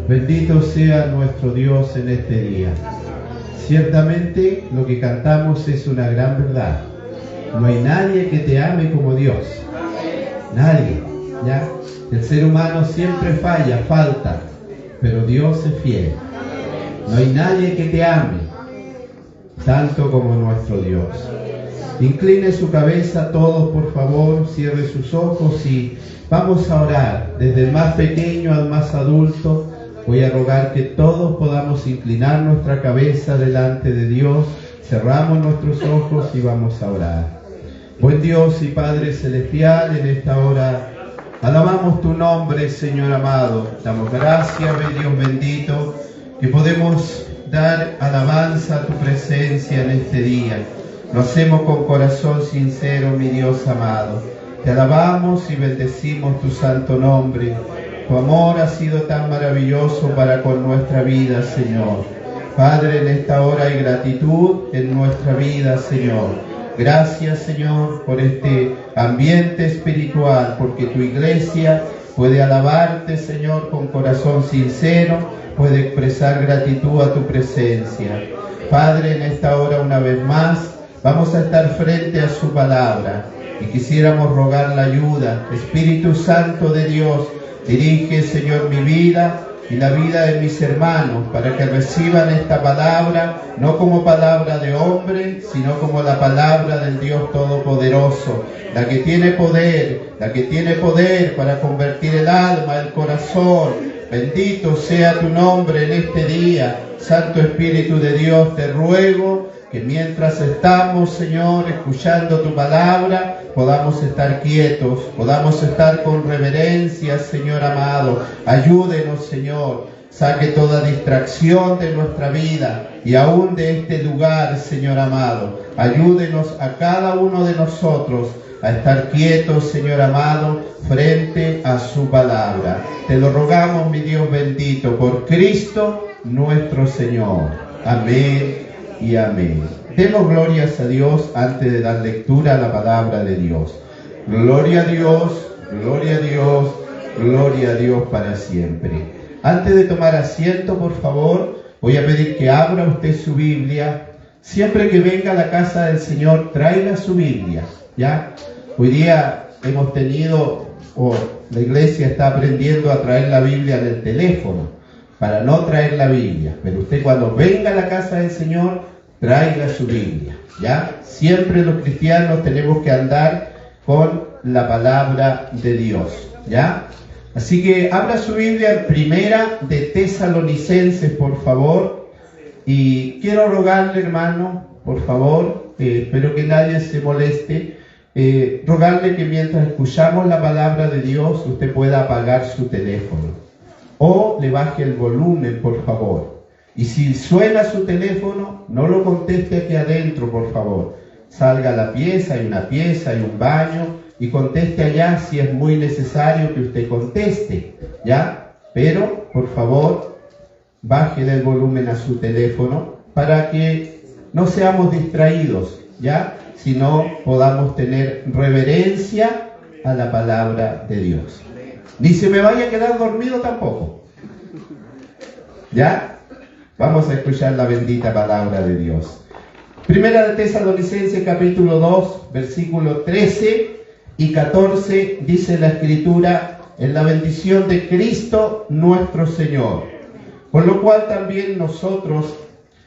Bendito sea nuestro Dios en este día. Ciertamente lo que cantamos es una gran verdad. No hay nadie que te ame como Dios. Nadie, ¿ya? El ser humano siempre falla, falta, pero Dios es fiel. No hay nadie que te ame tanto como nuestro Dios. Incline su cabeza todos, por favor, cierre sus ojos y vamos a orar. Desde el más pequeño al más adulto, voy a rogar que todos podamos inclinar nuestra cabeza delante de Dios. Cerramos nuestros ojos y vamos a orar. Buen Dios y Padre Celestial, en esta hora alabamos tu nombre, Señor amado. Damos gracias, Dios bendito, que podemos dar alabanza a tu presencia en este día. Lo hacemos con corazón sincero, mi Dios amado. Te alabamos y bendecimos tu santo nombre. Tu amor ha sido tan maravilloso para con nuestra vida, Señor. Padre, en esta hora hay gratitud en nuestra vida, Señor. Gracias, Señor, por este ambiente espiritual, porque tu iglesia puede alabarte, Señor, con corazón sincero, puede expresar gratitud a tu presencia. Padre, en esta hora una vez más, vamos a estar frente a su palabra y quisiéramos rogar la ayuda. Espíritu Santo de Dios, dirige, Señor, mi vida y la vida de mis hermanos para que reciban esta palabra, no como palabra de hombre, sino como la palabra del Dios Todopoderoso, la que tiene poder para convertir el alma, el corazón. Bendito sea tu nombre en este día. Santo Espíritu de Dios, te ruego que mientras estamos, Señor, escuchando tu palabra, podamos estar quietos, podamos estar con reverencia, Señor amado. Ayúdenos, Señor. Saque toda distracción de nuestra vida y aún de este lugar, Señor amado. Ayúdenos a cada uno de nosotros a estar quietos, Señor amado, frente a su palabra. Te lo rogamos, mi Dios bendito, por Cristo nuestro Señor. Amén y amén. Demos glorias a Dios antes de dar lectura a la palabra de Dios. Gloria a Dios, gloria a Dios, gloria a Dios para siempre. Antes de tomar asiento, por favor, voy a pedir que abra usted su Biblia. Siempre que venga a la casa del Señor, traiga su Biblia, ¿ya? Hoy día hemos tenido, la iglesia está aprendiendo a traer la Biblia en el teléfono, para no traer la Biblia. Pero usted cuando venga a la casa del Señor, traiga su Biblia, ¿ya? Siempre los cristianos tenemos que andar con la palabra de Dios, ¿ya? Así que abra su Biblia en Primera de Tesalonicenses, por favor. Y quiero rogarle, hermano, por favor, espero que nadie se moleste, rogarle que mientras escuchamos la palabra de Dios, usted pueda apagar su teléfono. O le baje el volumen, por favor. Y si suena su teléfono, no lo conteste aquí adentro, por favor. Salga a la pieza, hay una pieza, hay un baño, y conteste allá si es muy necesario que usted conteste, ¿ya? Pero, por favor, baje el volumen a su teléfono para que no seamos distraídos, ¿ya? Sino podamos tener reverencia a la palabra de Dios. Ni se me vaya a quedar dormido tampoco, ¿ya? Vamos a escuchar la bendita palabra de Dios. Primera de Tesalonicenses capítulo 2, versículo 13 y 14, dice la Escritura: en la bendición de Cristo nuestro Señor. Por lo cual también nosotros,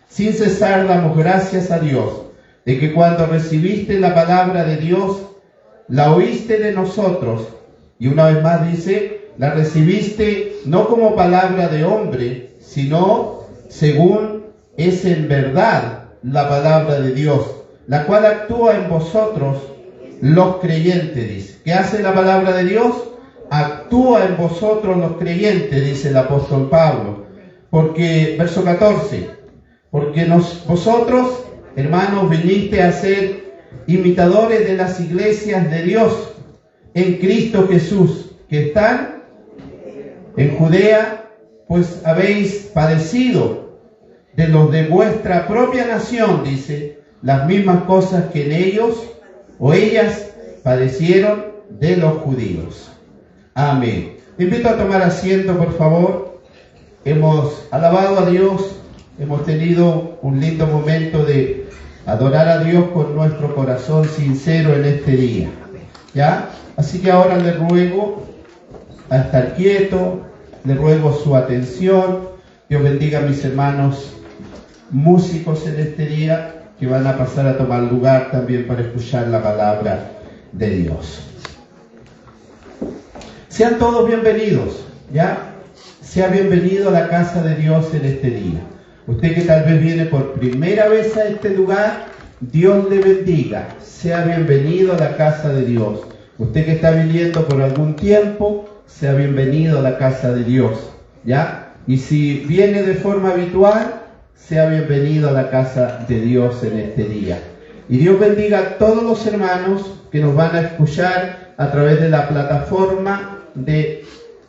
sin cesar, damos gracias a Dios, de que cuando recibiste la palabra de Dios, la oíste de nosotros. Y una vez más dice, la recibiste no como palabra de hombre, sino según es en verdad la palabra de Dios, la cual actúa en vosotros los creyentes, dice. ¿Qué hace la palabra de Dios? Actúa en vosotros los creyentes, dice el apóstol Pablo. Porque, verso 14, porque vosotros, hermanos, viniste a ser imitadores de las iglesias de Dios en Cristo Jesús, que están en Judea, pues habéis padecido de los de vuestra propia nación, dice, las mismas cosas que en ellos o ellas padecieron de los judíos. Amén. Te invito a tomar asiento, por favor. Hemos alabado a Dios, hemos tenido un lindo momento de adorar a Dios con nuestro corazón sincero en este día, ¿ya? Así que ahora le ruego a estar quieto, le ruego su atención. Dios bendiga a mis hermanos músicos en este día que van a pasar a tomar lugar también para escuchar la palabra de Dios. Sean todos bienvenidos, ¿ya? Sea bienvenido a la casa de Dios en este día. Usted que tal vez viene por primera vez a este lugar, Dios le bendiga. Sea bienvenido a la casa de Dios. Usted que está viniendo por algún tiempo, sea bienvenido a la casa de Dios, ¿ya? Y si viene de forma habitual, sea bienvenido a la casa de Dios en este día. Y Dios bendiga a todos los hermanos que nos van a escuchar a través de la plataforma de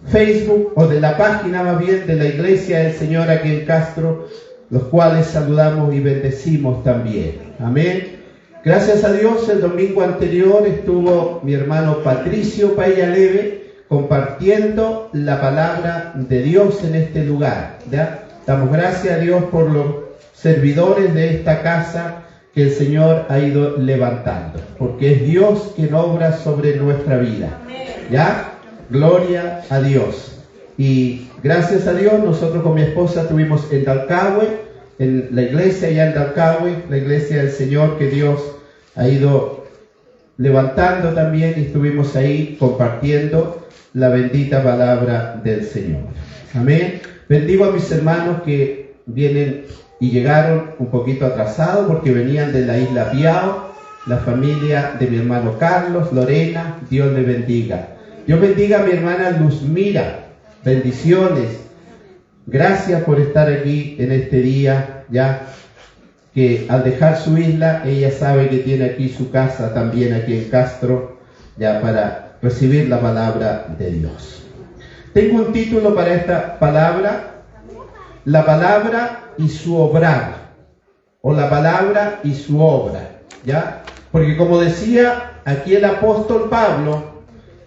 Facebook o de la página más bien de la Iglesia del Señor aquí en Castro, los cuales saludamos y bendecimos también. Amén. Gracias a Dios, el domingo anterior estuvo mi hermano Patricio Payaleve compartiendo la palabra de Dios en este lugar, ¿ya? Damos gracias a Dios por los servidores de esta casa que el Señor ha ido levantando, porque es Dios quien obra sobre nuestra vida, ¿ya? Gloria a Dios. Y gracias a Dios, nosotros con mi esposa estuvimos en Dalcahue, en la iglesia allá en Dalcahue, la iglesia del Señor que Dios ha ido levantando también, y estuvimos ahí compartiendo la bendita palabra del Señor. Amén. Bendigo a mis hermanos que vienen y llegaron un poquito atrasados porque venían de la isla Piao, la familia de mi hermano Carlos, Lorena, Dios le bendiga. Dios bendiga a mi hermana Luzmira, bendiciones. Gracias por estar aquí en este día, ya que al dejar su isla, ella sabe que tiene aquí su casa también aquí en Castro, ya para recibir la palabra de Dios. Tengo un título para esta palabra: la palabra y su obrar, o la palabra y su obra, ¿ya? Porque como decía aquí el apóstol Pablo,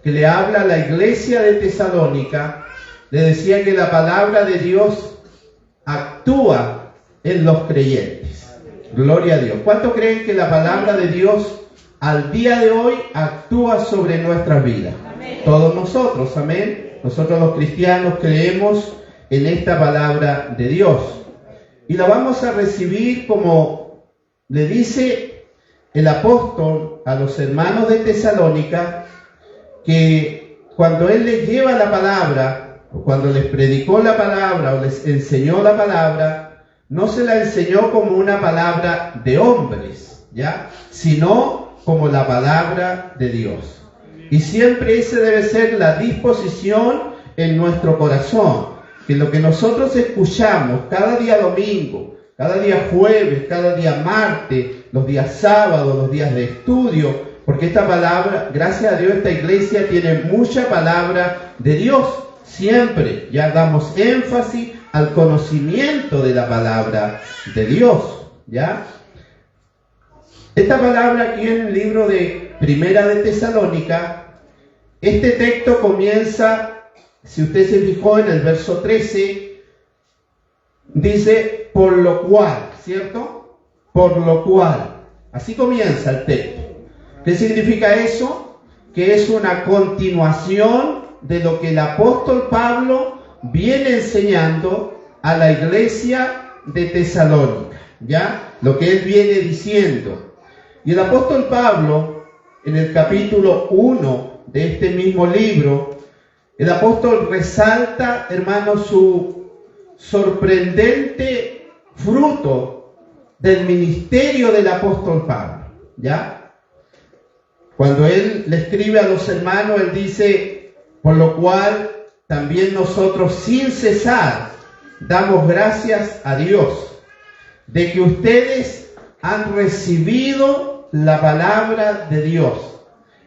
que le habla a la iglesia de Tesalónica, le decía que la palabra de Dios actúa en los creyentes. Gloria a Dios. ¿Cuánto creen que la palabra de Dios al día de hoy actúa sobre nuestras vidas? Amén. Todos nosotros, amén. Nosotros los cristianos creemos en esta palabra de Dios. Y la vamos a recibir como le dice el apóstol a los hermanos de Tesalónica, que cuando él les lleva la palabra, o cuando les predicó la palabra, o les enseñó la palabra, no se la enseñó como una palabra de hombres, ¿ya? Sino como la palabra de Dios. Y siempre esa debe ser la disposición en nuestro corazón, que lo que nosotros escuchamos cada día domingo, cada día jueves, cada día martes, los días sábados, los días de estudio, porque esta palabra, gracias a Dios, esta iglesia tiene mucha palabra de Dios. Siempre ya damos énfasis al conocimiento de la palabra de Dios, ¿ya? Esta palabra aquí en el libro de Primera de Tesalónica, este texto comienza, si usted se fijó en el verso 13, dice, por lo cual, ¿cierto? Por lo cual. Así comienza el texto. ¿Qué significa eso? Que es una continuación de lo que el apóstol Pablo viene enseñando a la iglesia de Tesalónica, ¿ya? Lo que él viene diciendo. Y el apóstol Pablo, en el capítulo 1 de este mismo libro, el apóstol resalta, hermanos, su sorprendente fruto del ministerio del apóstol Pablo, ¿ya? Cuando él le escribe a los hermanos, él dice, por lo cual también nosotros sin cesar damos gracias a Dios de que ustedes han recibido la palabra de Dios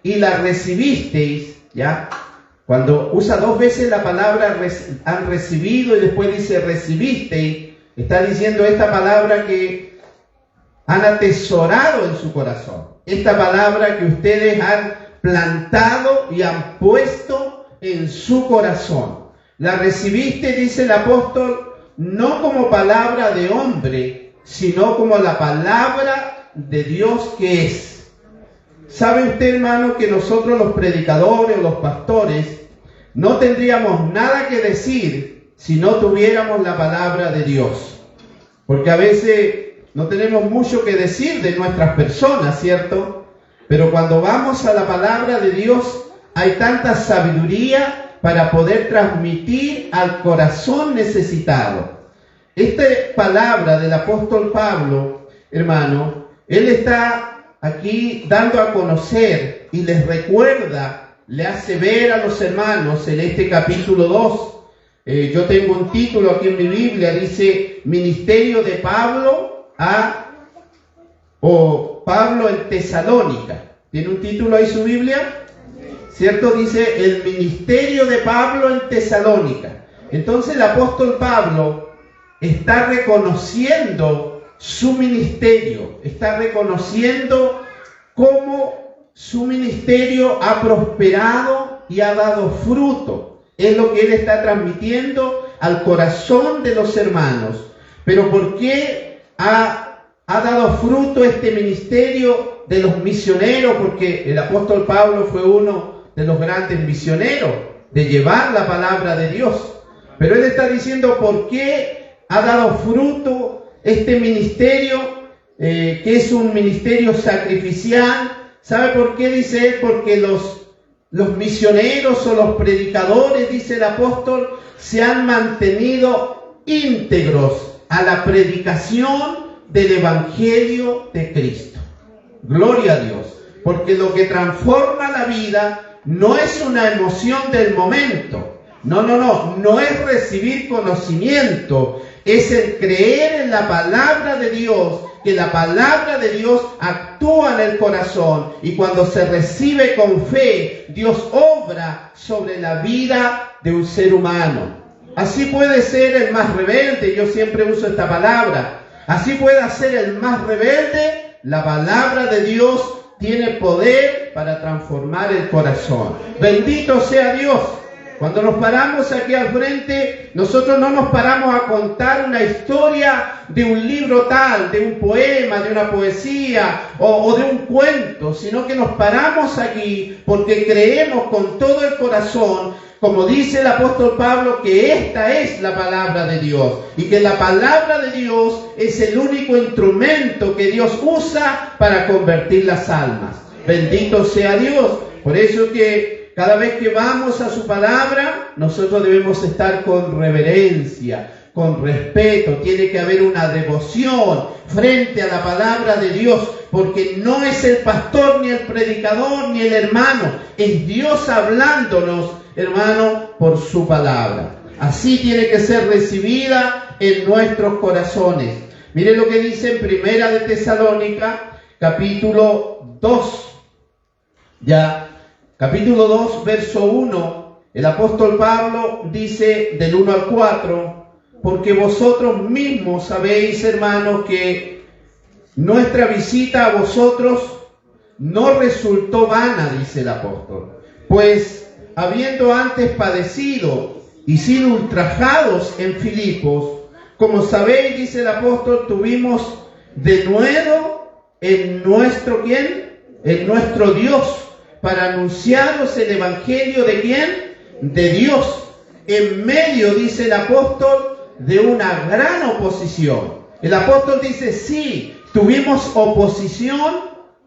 y la recibisteis, ¿ya? Cuando usa dos veces la palabra han recibido y después dice recibisteis, está diciendo esta palabra que han atesorado en su corazón. Esta palabra que ustedes han plantado y han puesto en su corazón. La recibiste, dice el apóstol, no como palabra de hombre, sino como la palabra de Dios que es. ¿Sabe usted, hermano, que nosotros los predicadores o los pastores no tendríamos nada que decir si no tuviéramos la palabra de Dios? Porque a veces no tenemos mucho que decir de nuestras personas, ¿cierto? Pero cuando vamos a la palabra de Dios, hay tanta sabiduría para poder transmitir al corazón necesitado. Esta palabra del apóstol Pablo, hermano, él está aquí dando a conocer y les recuerda, le hace ver a los hermanos en este capítulo 2. Yo tengo un título aquí en mi Biblia, dice Ministerio de Pablo Pablo en Tesalónica. ¿Tiene un título ahí su Biblia? ¿Cierto? Dice el ministerio de Pablo en Tesalónica. Entonces el apóstol Pablo está reconociendo su ministerio, está reconociendo cómo su ministerio ha prosperado y ha dado fruto. Es lo que él está transmitiendo al corazón de los hermanos. Pero ¿por qué ha dado fruto este ministerio de los misioneros? Porque el apóstol Pablo fue uno de los grandes misioneros, de llevar la palabra de Dios. Pero él está diciendo por qué ha dado fruto este ministerio, que es un ministerio sacrificial. ¿Sabe por qué dice él? Porque los misioneros o los predicadores, dice el apóstol, se han mantenido íntegros a la predicación del Evangelio de Cristo. Gloria a Dios. Porque lo que transforma la vida no es una emoción del momento. No es recibir conocimiento. Es el creer en la palabra de Dios, que la palabra de Dios actúa en el corazón. Y cuando se recibe con fe, Dios obra sobre la vida de un ser humano. Así puede ser el más rebelde, yo siempre uso esta palabra. Así puede ser el más rebelde, la palabra de Dios tiene poder para transformar el corazón. Bendito sea Dios. Cuando nos paramos aquí al frente, nosotros no nos paramos a contar una historia de un libro tal, de un poema, de una poesía o de un cuento, sino que nos paramos aquí porque creemos con todo el corazón, como dice el apóstol Pablo, que esta es la palabra de Dios y que la palabra de Dios es el único instrumento que Dios usa para convertir las almas. Bendito sea Dios. Por eso que cada vez que vamos a su palabra, nosotros debemos estar con reverencia, con respeto. Tiene que haber una devoción frente a la palabra de Dios, porque no es el pastor, ni el predicador, ni el hermano. Es Dios hablándonos, hermano, por su palabra. Así tiene que ser recibida en nuestros corazones. Mire lo que dice en Primera de Tesalónica, capítulo 2. Capítulo 2, verso 1, el apóstol Pablo dice del 1 al 4, porque vosotros mismos sabéis, hermanos, que nuestra visita a vosotros no resultó vana, dice el apóstol, pues habiendo antes padecido y sido ultrajados en Filipos, como sabéis, dice el apóstol, tuvimos de nuevo en nuestro ¿quién? En nuestro Dios, para anunciaros el Evangelio de ¿quién? De Dios, en medio, dice el apóstol, de una gran oposición. El apóstol dice, sí, tuvimos oposición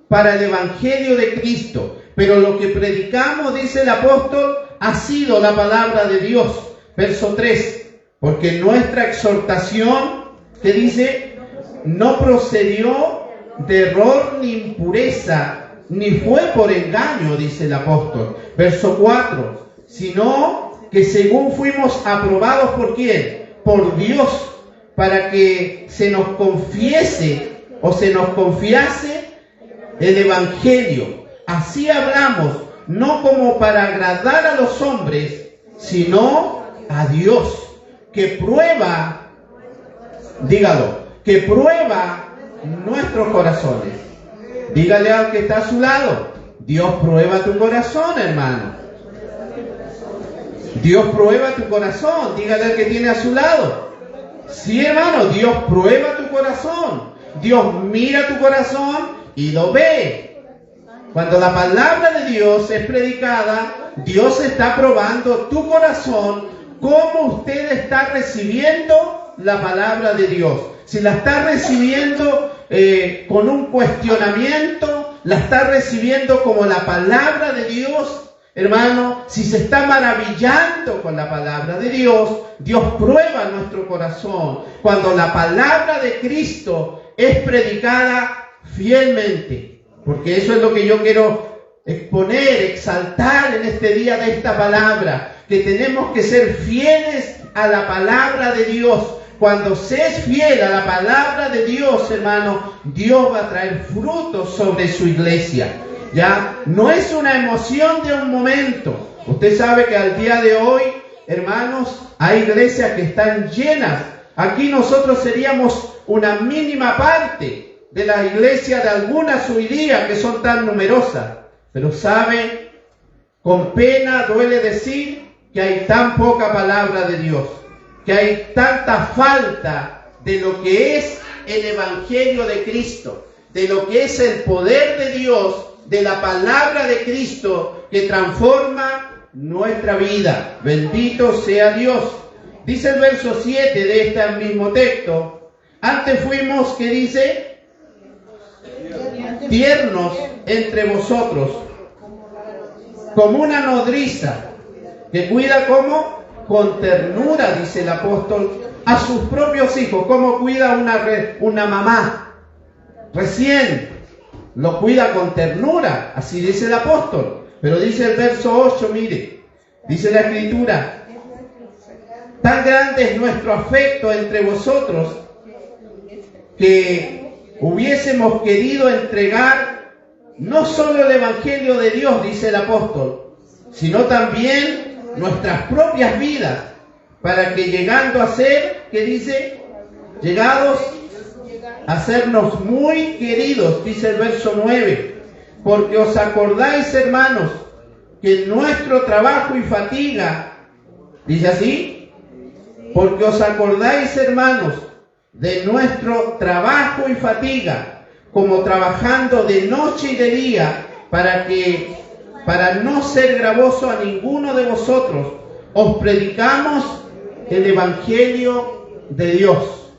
para el Evangelio de Cristo, pero lo que predicamos, dice el apóstol, ha sido la palabra de Dios. Verso 3, porque nuestra exhortación, que dice, no procedió de error ni impureza, ni fue por engaño, dice el apóstol. Verso 4, sino que según fuimos aprobados por ¿quién? Por Dios, para que se nos confiese o se nos confiase el Evangelio. Así hablamos, no como para agradar a los hombres, sino a Dios, que prueba, dígalo, que prueba nuestros corazones. Dígale al que está a su lado, Dios prueba tu corazón, hermano. Dios prueba tu corazón. Dígale al que tiene a su lado. Sí, hermano, Dios prueba tu corazón. Dios mira tu corazón y lo ve. Cuando la palabra de Dios es predicada, Dios está probando tu corazón, cómo usted está recibiendo la palabra de Dios. Si la está recibiendo con un cuestionamiento, la está recibiendo como la palabra de Dios, hermano, si se está maravillando con la palabra de Dios, Dios prueba nuestro corazón cuando la palabra de Cristo es predicada fielmente. Porque eso es lo que yo quiero exponer, exaltar en este día de esta palabra, que tenemos que ser fieles a la palabra de Dios. Cuando se es fiel a la palabra de Dios, hermano, Dios va a traer frutos sobre su iglesia. Ya no es una emoción de un momento. Usted sabe que al día de hoy, hermanos, hay iglesias que están llenas. Aquí nosotros seríamos una mínima parte de las iglesias de algunas hoy día que son tan numerosas. Pero sabe, con pena duele decir que hay tan poca palabra de Dios, que hay tanta falta de lo que es el Evangelio de Cristo, de lo que es el poder de Dios, de la palabra de Cristo que transforma nuestra vida. Bendito sea Dios. Dice el verso 7 de este mismo texto: antes fuimos, ¿qué dice? Tiernos entre vosotros, como una nodriza que cuida como con ternura, dice el apóstol, a sus propios hijos. Como cuida una mamá recién, lo cuida con ternura, así dice el apóstol. Pero dice el verso 8, mire, dice la escritura: tan grande es nuestro afecto entre vosotros que hubiésemos querido entregar no solo el Evangelio de Dios, dice el apóstol, sino también nuestras propias vidas, para que llegando a ser, ¿qué dice? Llegados a hacernos muy queridos, dice el verso 9, porque os acordáis, hermanos, que nuestro trabajo y fatiga, dice así, porque os acordáis, hermanos, de nuestro trabajo y fatiga, como trabajando de noche y de día, para no ser gravoso a ninguno de vosotros, os predicamos el Evangelio de Dios.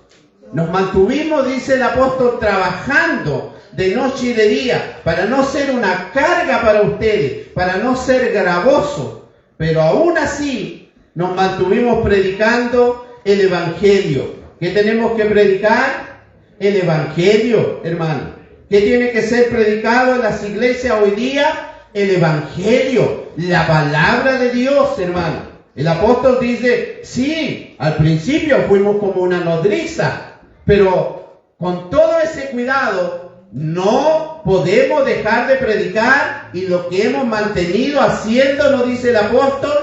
Nos mantuvimos, dice el apóstol, trabajando de noche y de día, para no ser una carga para ustedes, para no ser gravoso, pero aún así nos mantuvimos predicando el Evangelio. ¿Qué tenemos que predicar? El Evangelio, hermano. ¿Qué tiene que ser predicado en las iglesias hoy día? El Evangelio, la palabra de Dios, hermano. El apóstol dice, sí, al principio fuimos como una nodriza, pero con todo ese cuidado no podemos dejar de predicar, y lo que hemos mantenido haciendo, nos dice el apóstol,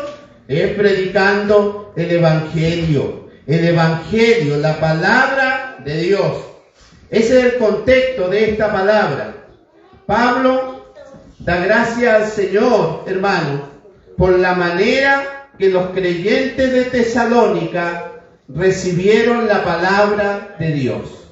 es predicando el Evangelio. El Evangelio, la palabra de Dios. Ese es el contexto de esta palabra. Pablo da gracias al Señor, hermano, por la manera que los creyentes de Tesalónica recibieron la palabra de Dios.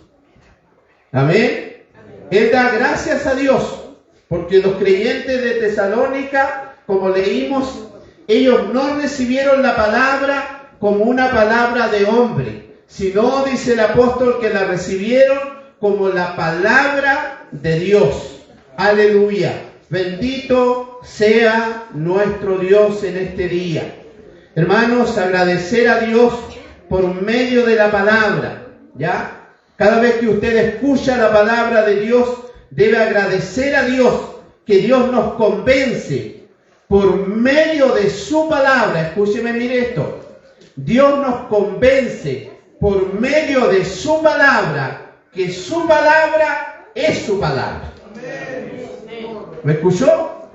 Amén. Él da gracias a Dios porque los creyentes de Tesalónica, como leímos, ellos no recibieron la palabra como una palabra de hombre, sino, dice el apóstol, que la recibieron como la palabra de Dios. Aleluya. Bendito sea nuestro Dios en este día. Hermanos, agradecer a Dios por medio de la palabra, ¿ya? Cada vez que usted escucha la palabra de Dios, debe agradecer a Dios que Dios nos convence por medio de su palabra. Escúcheme, mire esto. Dios nos convence por medio de su palabra, que su palabra es su palabra. ¿Me escuchó?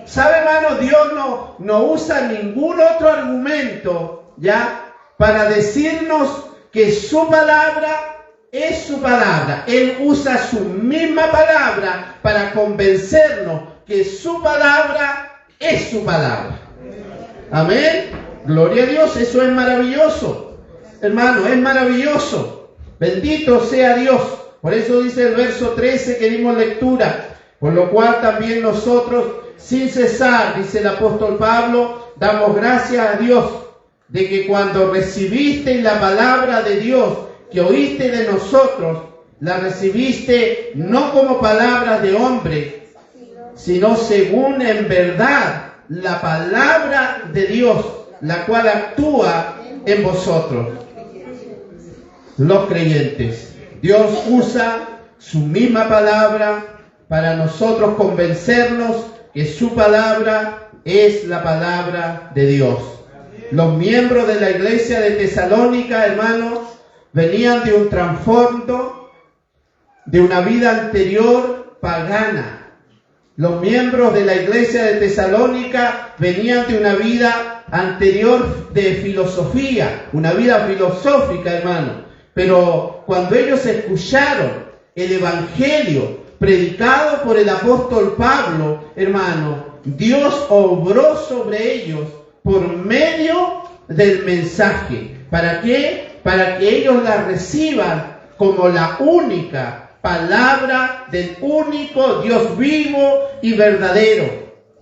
¿Sabe, hermano? Dios no usa ningún otro argumento, ¿ya?, para decirnos que su palabra es su palabra. Él usa su misma palabra para convencernos que su palabra es su palabra. Amén. Gloria a Dios, eso es maravilloso. Hermano, es maravilloso. Bendito sea Dios. Por eso dice el verso 13 que dimos lectura. Por lo cual también nosotros, sin cesar, dice el apóstol Pablo, damos gracias a Dios de que cuando recibisteis la palabra de Dios que oíste de nosotros, la recibiste no como palabras de hombre, sino según en verdad la palabra de Dios, la cual actúa en vosotros, los creyentes. Dios usa su misma palabra para nosotros convencernos que su palabra es la palabra de Dios. Los miembros de la iglesia de Tesalónica, hermanos, venían de un trasfondo, de una vida anterior pagana. Los miembros de la iglesia de Tesalónica venían de una vida anterior de filosofía, una vida filosófica, hermano. Pero cuando ellos escucharon el evangelio predicado por el apóstol Pablo, hermano, Dios obró sobre ellos por medio del mensaje. ¿Para qué? Para que ellos la reciban como la única palabra del único Dios vivo y verdadero.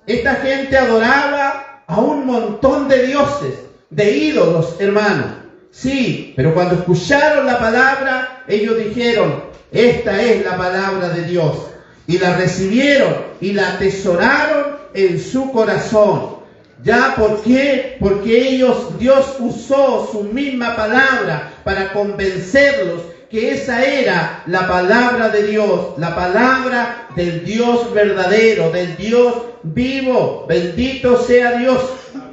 Esta gente adoraba a un montón de dioses, de ídolos, hermanos. Sí, pero cuando escucharon la palabra, ellos dijeron, esta es la palabra de Dios. Y la recibieron y la atesoraron en su corazón. ¿Ya por qué? Porque Dios usó su misma palabra para convencerlos que esa era la palabra de Dios, la palabra del Dios verdadero, del Dios vivo. Bendito sea Dios.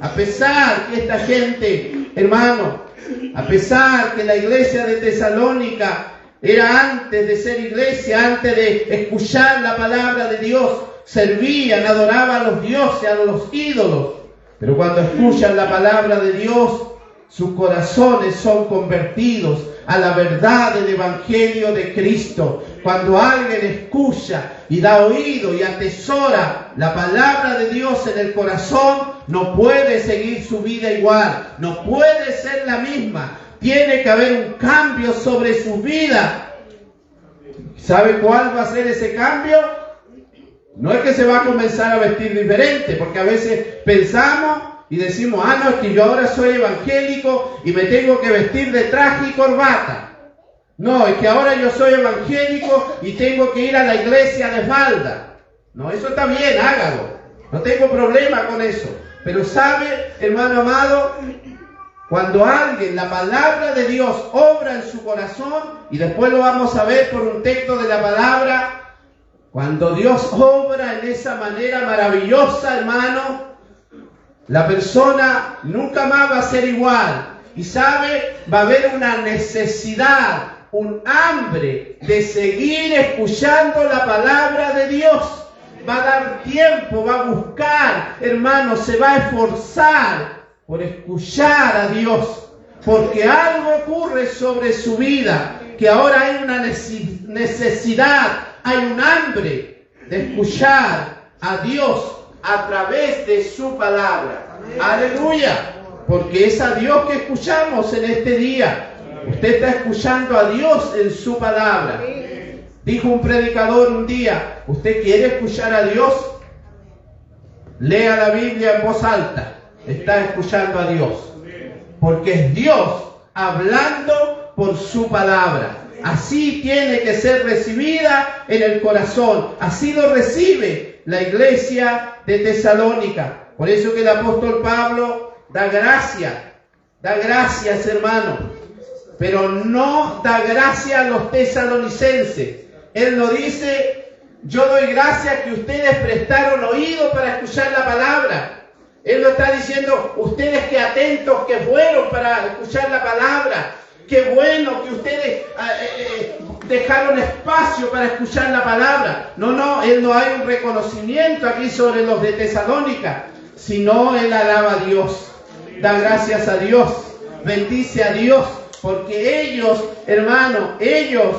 A pesar que esta gente, hermano, a pesar que la iglesia de Tesalónica era antes de ser iglesia, antes de escuchar la palabra de Dios, servían, adoraban a los dioses, a los ídolos. Pero cuando escuchan la palabra de Dios, sus corazones son convertidos a la verdad del Evangelio de Cristo. Cuando alguien escucha y da oído y atesora la palabra de Dios en el corazón, no puede seguir su vida igual, no puede ser la misma. Tiene que haber un cambio sobre su vida. ¿Sabe cuál va a ser ese cambio? No es que se va a comenzar a vestir diferente, porque a veces pensamos y decimos, no, es que yo ahora soy evangélico y me tengo que vestir de traje y corbata. No, es que ahora yo soy evangélico y tengo que ir a la iglesia de falda. No, eso está bien, hágalo. No tengo problema con eso. Pero sabe, hermano amado, cuando alguien, la palabra de Dios obra en su corazón, y después lo vamos a ver por un texto de la palabra, cuando Dios obra en esa manera maravillosa, hermano, la persona nunca más va a ser igual. Y sabe, va a haber una necesidad, un hambre de seguir escuchando la palabra de Dios. Va a dar tiempo, va a buscar, hermano, se va a esforzar por escuchar a Dios. Porque algo ocurre sobre su vida, que ahora hay una necesidad, hay un hambre de escuchar a Dios a través de su palabra. Aleluya. Porque es a Dios que escuchamos en este día. Usted está escuchando a Dios en su palabra. Dijo un predicador un día, ¿usted quiere escuchar a Dios? Lea la Biblia en voz alta. Está escuchando a Dios. Porque es Dios hablando por su palabra. Así tiene que ser recibida en el corazón. Así lo recibe la iglesia de Tesalónica. Por eso que el apóstol Pablo da gracias, hermano. Pero no da gracia a los tesalonicenses. Él no dice, yo doy gracias que ustedes prestaron oído para escuchar la palabra. Él no está diciendo, ustedes qué atentos que fueron para escuchar la palabra. Qué bueno que ustedes dejaron espacio para escuchar la palabra. No, él no hay un reconocimiento aquí sobre los de Tesalónica, sino él alaba a Dios, da gracias a Dios, bendice a Dios, porque ellos, hermano, ellos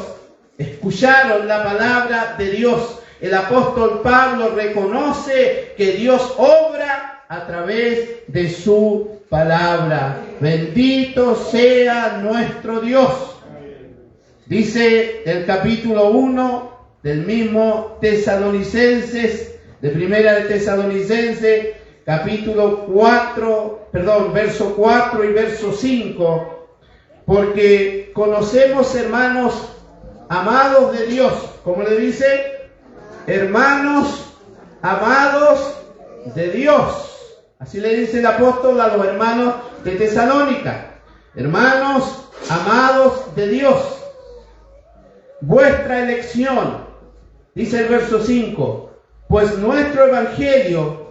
escucharon la palabra de Dios. El apóstol Pablo reconoce que Dios obra a través de su palabra. Bendito sea nuestro Dios. Dice el capítulo 1 del mismo Tesalonicenses, de Primera de Tesalonicenses, capítulo 4, verso 4 y verso 5, porque conocemos, hermanos amados de Dios, como le dice, hermanos amados de Dios. Así le dice el apóstol a los hermanos de Tesalónica, hermanos amados de Dios. Vuestra elección, dice el verso 5, pues nuestro evangelio,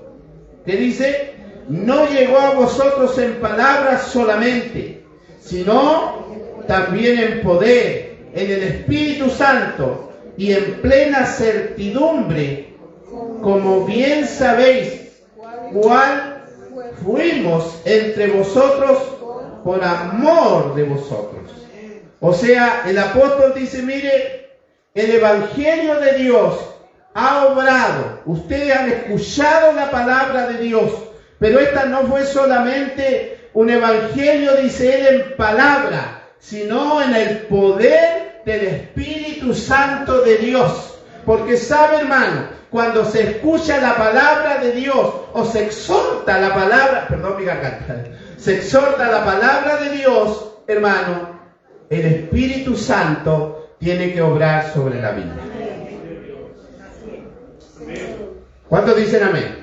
que dice, no llegó a vosotros en palabras solamente, sino también en poder, en el Espíritu Santo y en plena certidumbre, como bien sabéis cuál fuimos entre vosotros por amor de vosotros. O sea, el apóstol dice, mire, el evangelio de Dios ha obrado. Ustedes han escuchado la palabra de Dios, pero esta no fue solamente un evangelio, dice él, en palabra, sino en el poder del Espíritu Santo de Dios. Porque sabe, hermano, cuando se escucha la palabra de Dios o se exhorta la palabra, se exhorta la palabra de Dios, hermano, el Espíritu Santo tiene que obrar sobre la vida. ¿Cuántos dicen amén?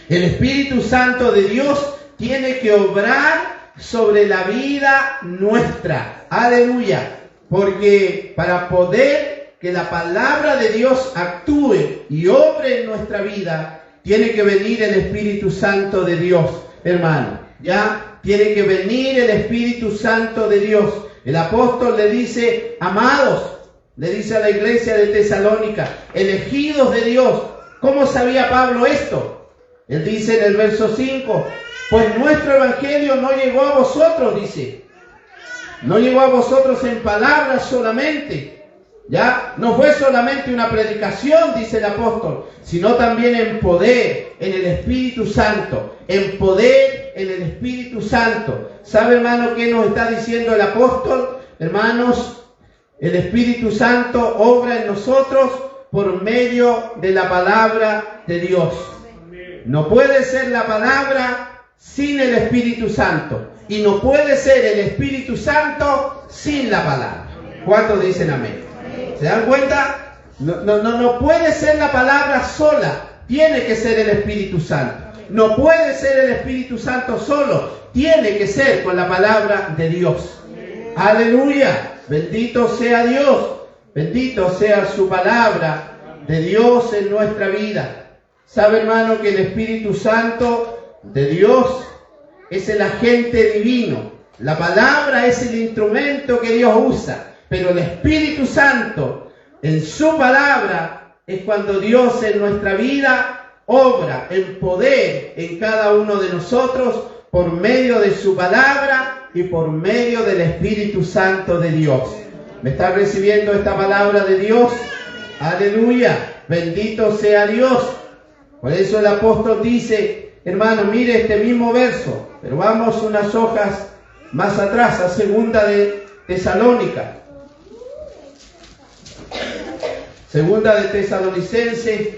El Espíritu Santo de Dios tiene que obrar sobre la vida nuestra. Aleluya. Porque para poder que la palabra de Dios actúe y obre en nuestra vida, tiene que venir el Espíritu Santo de Dios, hermano. Ya tiene que venir el Espíritu Santo de Dios. El apóstol le dice, amados, le dice a la iglesia de Tesalónica, elegidos de Dios. ¿Cómo sabía Pablo esto? Él dice en el verso 5, pues nuestro evangelio no llegó a vosotros, dice. No llegó a vosotros en palabras solamente. Ya, no fue solamente una predicación, dice el apóstol, sino también en poder, en el Espíritu Santo. En poder, en el Espíritu Santo. ¿Sabe, hermano, qué nos está diciendo el apóstol? Hermanos, el Espíritu Santo obra en nosotros por medio de la palabra de Dios. No puede ser la palabra sin el Espíritu Santo. Y no puede ser el Espíritu Santo sin la palabra. ¿Cuántos dicen amén? ¿Se dan cuenta? No puede ser la palabra sola. Tiene que ser el Espíritu Santo. No puede ser el Espíritu Santo solo. Tiene que ser con la palabra de Dios. Aleluya. Bendito sea Dios. Bendito sea su palabra de Dios en nuestra vida. ¿Sabe, hermano, que el Espíritu Santo de Dios es el agente divino? La palabra es el instrumento que Dios usa. Pero el Espíritu Santo, en su palabra, es cuando Dios en nuestra vida obra en poder en cada uno de nosotros por medio de su palabra y por medio del Espíritu Santo de Dios. ¿Me está recibiendo esta palabra de Dios? Aleluya. Bendito sea Dios. Por eso el apóstol dice, hermano, mire este mismo verso, pero vamos unas hojas más atrás, a Segunda de Tesalónica. Segunda de Tesalonicenses,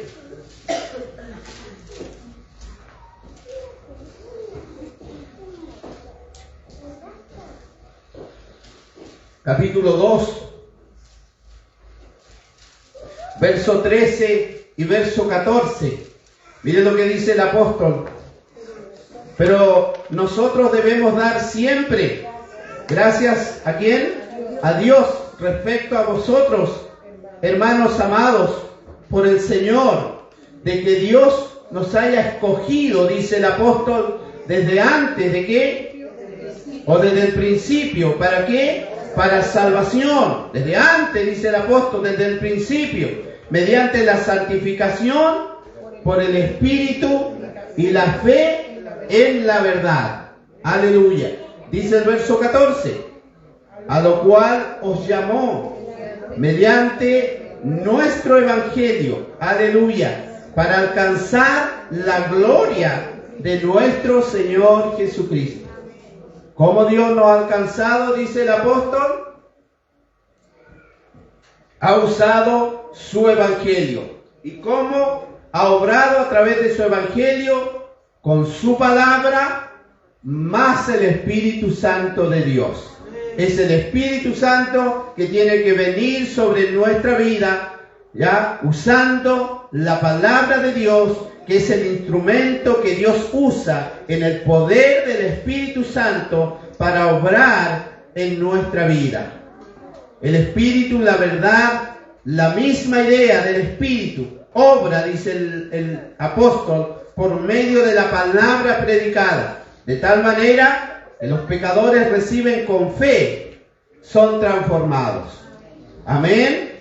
capítulo 2, verso 13 y verso 14. Miren lo que dice el apóstol. Pero nosotros debemos dar siempre gracias ¿a quién? A Dios respecto a vosotros, hermanos amados, por el Señor, de que Dios nos haya escogido, dice el apóstol, desde antes de qué, o desde el principio. ¿Para qué? Para salvación. Desde antes, dice el apóstol, desde el principio, mediante la santificación por el Espíritu y la fe en la verdad. Aleluya. Dice el verso 14, a lo cual os llamó mediante nuestro evangelio, aleluya, para alcanzar la gloria de nuestro Señor Jesucristo. ¿Cómo Dios nos ha alcanzado? Dice el apóstol. Ha usado su evangelio. ¿Y cómo ha obrado a través de su evangelio? Con su palabra, más el Espíritu Santo de Dios. Es el Espíritu Santo que tiene que venir sobre nuestra vida, ya usando la palabra de Dios, que es el instrumento que Dios usa en el poder del Espíritu Santo para obrar en nuestra vida. El Espíritu, la verdad, la misma idea del Espíritu, obra, dice el apóstol, por medio de la palabra predicada. De tal manera que los pecadores reciben con fe, son transformados. Amén.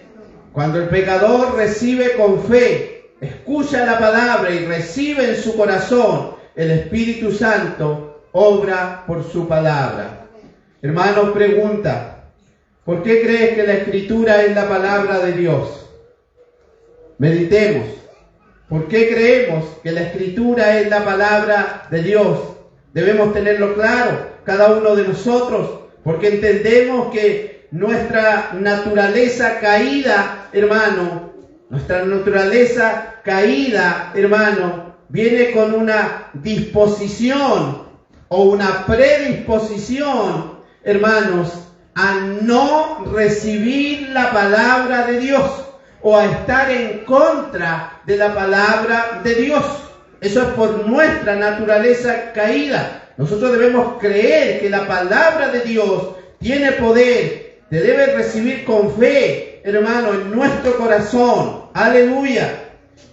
Cuando el pecador recibe con fe, escucha la palabra y recibe en su corazón, el Espíritu Santo obra por su palabra. Hermanos, pregunta: ¿por qué crees que la Escritura es la palabra de Dios? Meditemos. ¿Por qué creemos que la Escritura es la palabra de Dios? Debemos tenerlo claro, cada uno de nosotros, porque entendemos que nuestra naturaleza caída, hermano, viene con una disposición o una predisposición, hermanos, a no recibir la palabra de Dios o a estar en contra de la palabra de Dios. Eso es por nuestra naturaleza caída. Nosotros debemos creer que la palabra de Dios tiene poder. Te debe recibir con fe, hermano, en nuestro corazón. Aleluya.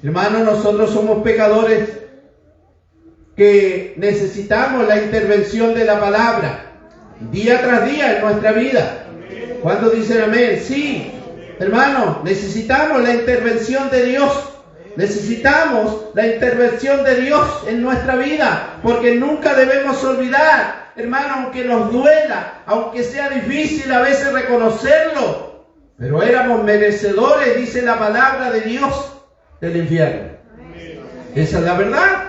Hermano, nosotros somos pecadores que necesitamos la intervención de la palabra día tras día en nuestra vida. ¿Cuántos dicen amén? Sí, hermano, necesitamos la intervención de Dios. Necesitamos la intervención de Dios en nuestra vida, porque nunca debemos olvidar, hermano, aunque nos duela, aunque sea difícil a veces reconocerlo, pero éramos merecedores, dice la palabra de Dios, del infierno. Esa es la verdad.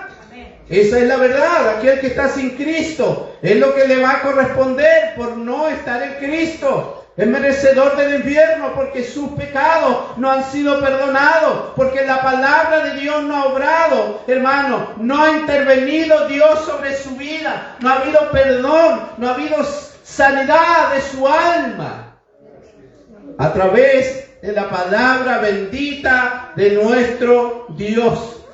Esa es la verdad. Aquel que está sin Cristo es lo que le va a corresponder por no estar en Cristo. Es merecedor del infierno porque sus pecados no han sido perdonados, porque la palabra de Dios no ha obrado, hermano, no ha intervenido Dios sobre su vida, no ha habido perdón, no ha habido sanidad de su alma. A través de la palabra bendita de nuestro Dios.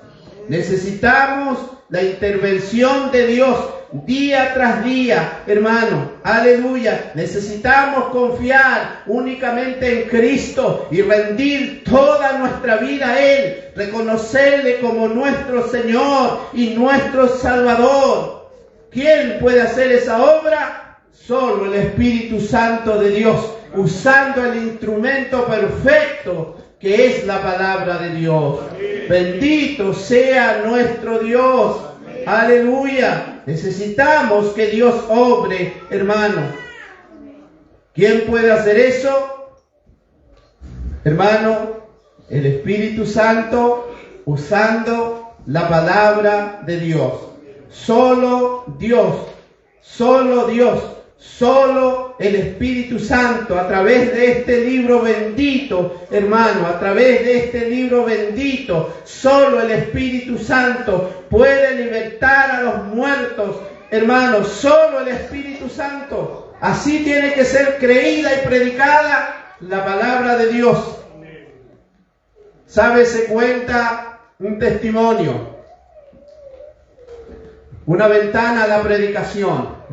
Necesitamos la intervención de Dios día tras día, hermano. Aleluya. Necesitamos confiar únicamente en Cristo y rendir toda nuestra vida a Él. Reconocerle como nuestro Señor y nuestro Salvador. ¿Quién puede hacer esa obra? Solo el Espíritu Santo de Dios, usando el instrumento perfecto que es la palabra de Dios. Bendito sea nuestro Dios. Aleluya. Necesitamos que Dios obre, hermano. ¿Quién puede hacer eso? Hermano, el Espíritu Santo usando la palabra de Dios. Solo Dios, solo Dios. Solo el Espíritu Santo, a través de este libro bendito, hermano, a través de este libro bendito, solo el Espíritu Santo puede libertar a los muertos, hermano, solo el Espíritu Santo. Así tiene que ser creída y predicada la palabra de Dios. ¿Sabe? Se cuenta un testimonio, una ventana a la predicación.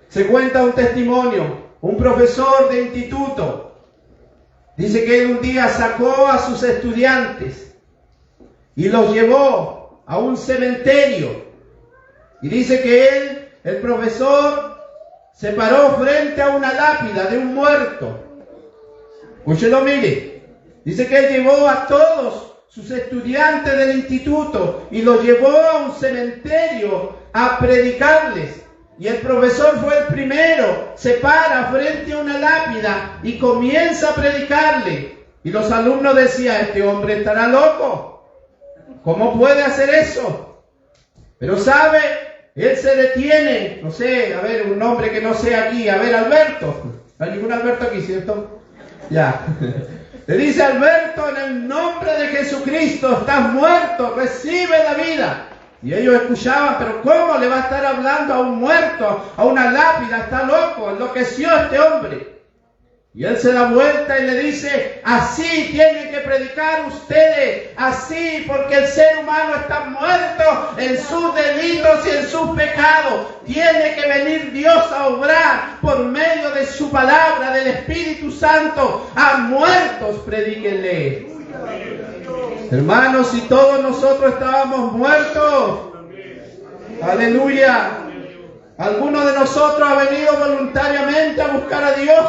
Se cuenta un testimonio, un profesor de instituto. Dice que él un día sacó a sus estudiantes y los llevó a un cementerio. Y dice que él, el profesor, se paró frente a una lápida de un muerto. Escúchelo, mire. Dice que él llevó a todos sus estudiantes del instituto y los llevó a un cementerio a predicarles. Y el profesor fue el primero, se para frente a una lápida y comienza a predicarle. Y los alumnos decían, este hombre estará loco. ¿Cómo puede hacer eso? Pero sabe, él se detiene, no sé, a ver, un nombre que no sea aquí, a ver, Alberto. No hay ningún Alberto aquí, ¿cierto? Ya. Le dice: Alberto, en el nombre de Jesucristo, estás muerto, recibe la vida. Y ellos escuchaban: pero ¿cómo le va a estar hablando a un muerto, a una lápida? Está loco, enloqueció este hombre. Y él se da vuelta y le dice: así tienen que predicar ustedes, así, porque el ser humano está muerto en sus delitos y en sus pecados. Tiene que venir Dios a obrar por medio de su palabra, del Espíritu Santo. A muertos predíquenle. Hermanos, si todos nosotros estábamos muertos, aleluya, alguno de nosotros ha venido voluntariamente a buscar a Dios.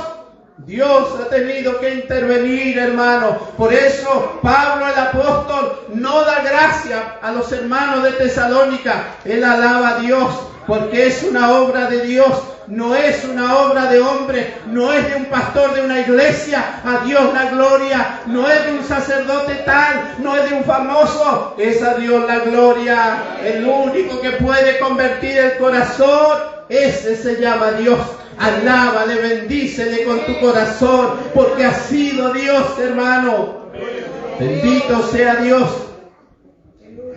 Dios ha tenido que intervenir, hermano. Por eso Pablo el apóstol no da gracia a los hermanos de Tesalónica. Él alaba a Dios porque es una obra de Dios. No es una obra de hombre, no es de un pastor de una iglesia. A Dios la gloria. No es de un sacerdote tal, no es de un famoso. Es a Dios la gloria. El único que puede convertir el corazón, ese se llama Dios. Alábale, bendícele con tu corazón, porque ha sido Dios, hermano. Bendito sea Dios.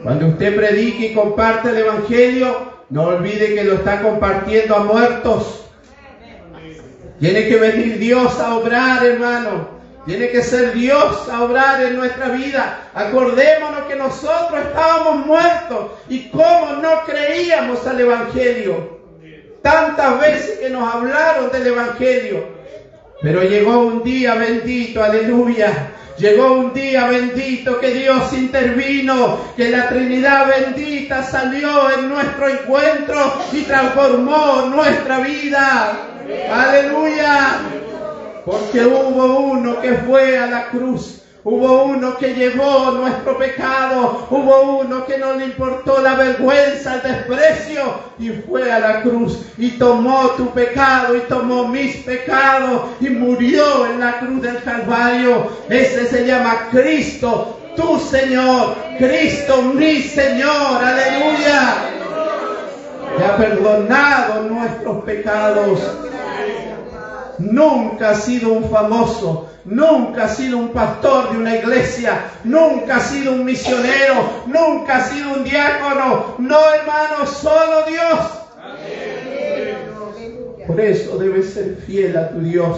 Cuando usted predique y comparte el Evangelio, no olvide que lo está compartiendo a muertos. Tiene que venir Dios a obrar, hermano. Tiene que ser Dios a obrar en nuestra vida. Acordémonos que nosotros estábamos muertos. ¿Y cómo no creíamos al Evangelio? Tantas veces que nos hablaron del Evangelio. Pero llegó un día bendito, aleluya. Llegó un día bendito que Dios intervino, que la Trinidad bendita salió en nuestro encuentro y transformó nuestra vida. Aleluya. Porque hubo uno que fue a la cruz. Hubo uno que llevó nuestro pecado. Hubo uno que no le importó la vergüenza, el desprecio, y fue a la cruz y tomó tu pecado y tomó mis pecados y murió en la cruz del Calvario. Ese se llama Cristo, tu Señor. Cristo, mi Señor. Aleluya. Que ha perdonado nuestros pecados. Nunca ha sido un famoso. Nunca ha sido un pastor de una iglesia, nunca ha sido un misionero, nunca ha sido un diácono. No, hermano, solo Dios. Por eso debes ser fiel a tu Dios,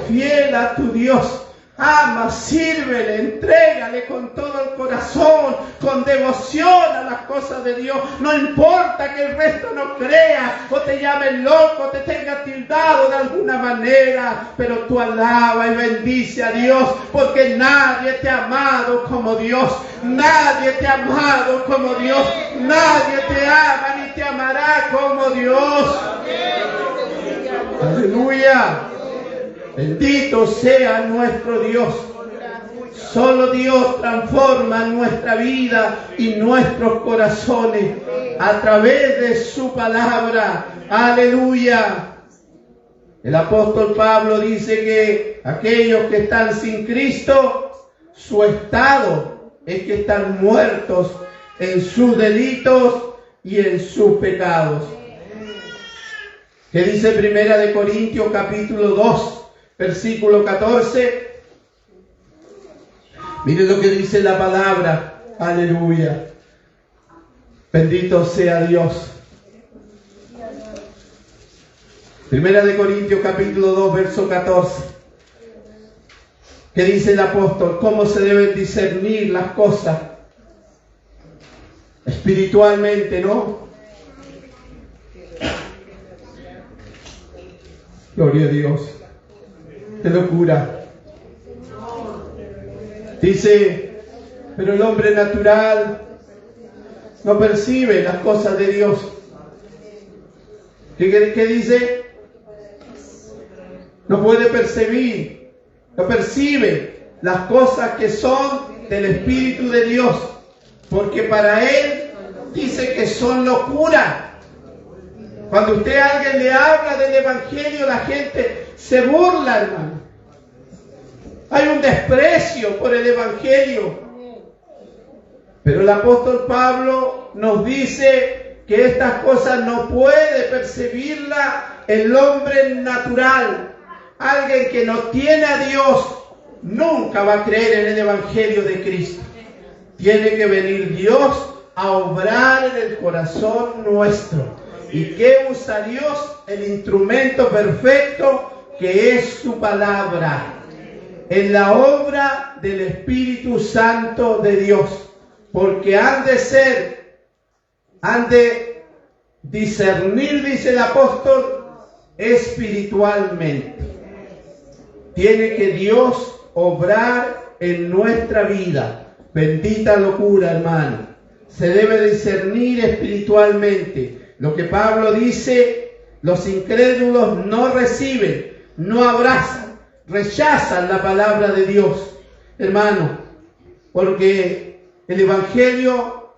fiel a tu Dios. Ama, sírvele, entrégale con todo el corazón, con devoción a las cosas de Dios. No importa que el resto no crea o te llamen loco, te tenga tildado de alguna manera, pero tú alaba y bendice a Dios, porque nadie te ha amado como Dios. Nadie te ha amado como Dios. Nadie te ama ni te amará como Dios. Aleluya. Bendito sea nuestro Dios. Solo Dios transforma nuestra vida y nuestros corazones a través de su palabra. Aleluya. El apóstol Pablo dice que aquellos que están sin Cristo, su estado es que están muertos en sus delitos y en sus pecados. ¿Qué dice Primera de Corintios capítulo 2? Versículo 14. Mire lo que dice la palabra. Aleluya. Bendito sea Dios. Primera de Corintios capítulo 2, verso 14. ¿Qué dice el apóstol? ¿Cómo se deben discernir las cosas? Espiritualmente, ¿no? Gloria a Dios. ¡Qué locura! Dice, pero el hombre natural no percibe las cosas de Dios. ¿Qué dice? No puede percibir, no percibe las cosas que son del Espíritu de Dios, porque para él dice que son locura. Cuando usted a alguien le habla del Evangelio, la gente se burla, hermano. Hay un desprecio por el Evangelio. Pero el apóstol Pablo nos dice que estas cosas no puede percibirla el hombre natural. Alguien que no tiene a Dios nunca va a creer en el Evangelio de Cristo. Tiene que venir Dios a obrar en el corazón nuestro. ¿Y qué usa Dios? El instrumento perfecto que es su palabra. En la obra del Espíritu Santo de Dios. Porque han de discernir, dice el apóstol, espiritualmente. Tiene que Dios obrar en nuestra vida. Bendita locura, hermano. Se debe discernir espiritualmente. Lo que Pablo dice, los incrédulos no reciben, no abrazan, rechazan la palabra de Dios, hermano, porque el Evangelio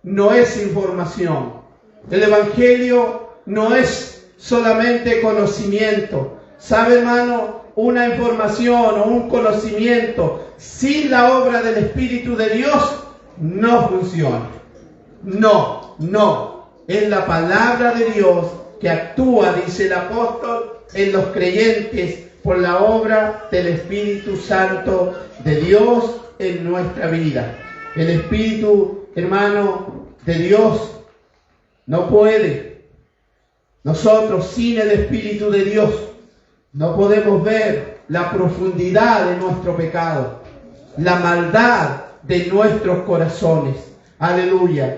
no es información. El Evangelio no es solamente conocimiento. ¿Sabe, hermano? Una información o un conocimiento sin la obra del Espíritu de Dios no funciona. No. Es la palabra de Dios que actúa, dice el apóstol, en los creyentes por la obra del Espíritu Santo de Dios en nuestra vida. El Espíritu, hermano, de Dios no puede. Nosotros sin el Espíritu de Dios no podemos ver la profundidad de nuestro pecado, la maldad de nuestros corazones. Aleluya.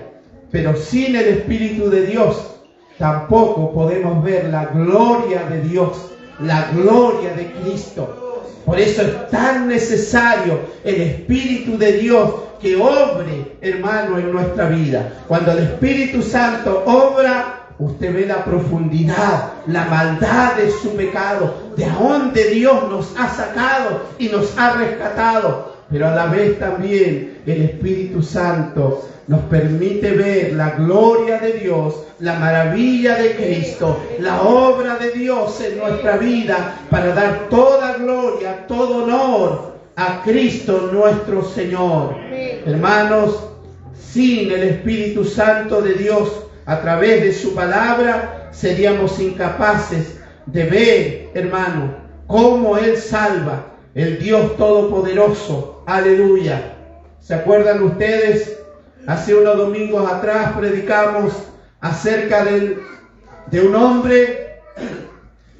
Pero sin el Espíritu de Dios tampoco podemos ver la gloria de Dios, la gloria de Cristo. Por eso es tan necesario el Espíritu de Dios que obre, hermano, en nuestra vida. Cuando el Espíritu Santo obra, usted ve la profundidad, la maldad de su pecado, de dónde Dios nos ha sacado y nos ha rescatado. Pero a la vez también el Espíritu Santo nos permite ver la gloria de Dios, la maravilla de Cristo, la obra de Dios en nuestra vida, para dar toda gloria, todo honor a Cristo nuestro Señor. Hermanos, sin el Espíritu Santo de Dios, a través de su palabra, seríamos incapaces de ver, hermano, cómo Él salva, el Dios Todopoderoso. Aleluya. ¿Se acuerdan ustedes? Hace unos domingos atrás predicamos acerca de un hombre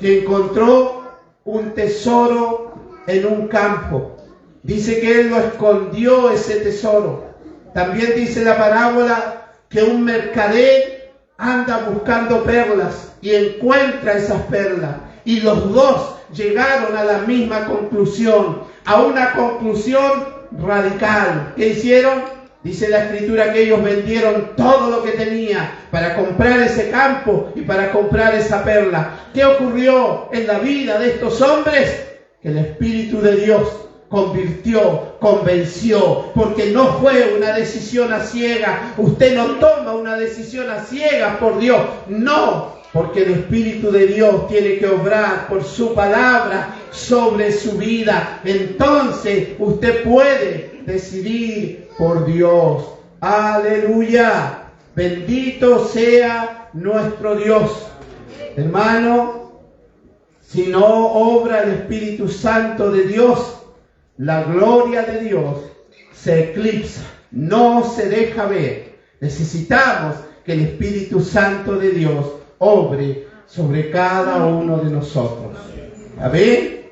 que encontró un tesoro en un campo. Dice que él lo escondió, ese tesoro. También dice la parábola que un mercader anda buscando perlas y encuentra esas perlas. Y los dos llegaron a la misma conclusión, a una conclusión radical. ¿Qué hicieron? Dice la Escritura que ellos vendieron todo lo que tenía para comprar ese campo y para comprar esa perla. ¿Qué ocurrió en la vida de estos hombres? Que el Espíritu de Dios convenció, porque no fue una decisión a ciegas. Usted no toma una decisión a ciegas por Dios, no, porque el Espíritu de Dios tiene que obrar por su palabra sobre su vida. Entonces usted puede decidir por Dios. Aleluya. Bendito sea nuestro Dios. Hermano, si no obra el Espíritu Santo de Dios, la gloria de Dios se eclipsa, no se deja ver. Necesitamos que el Espíritu Santo de Dios obre sobre cada uno de nosotros. Amén.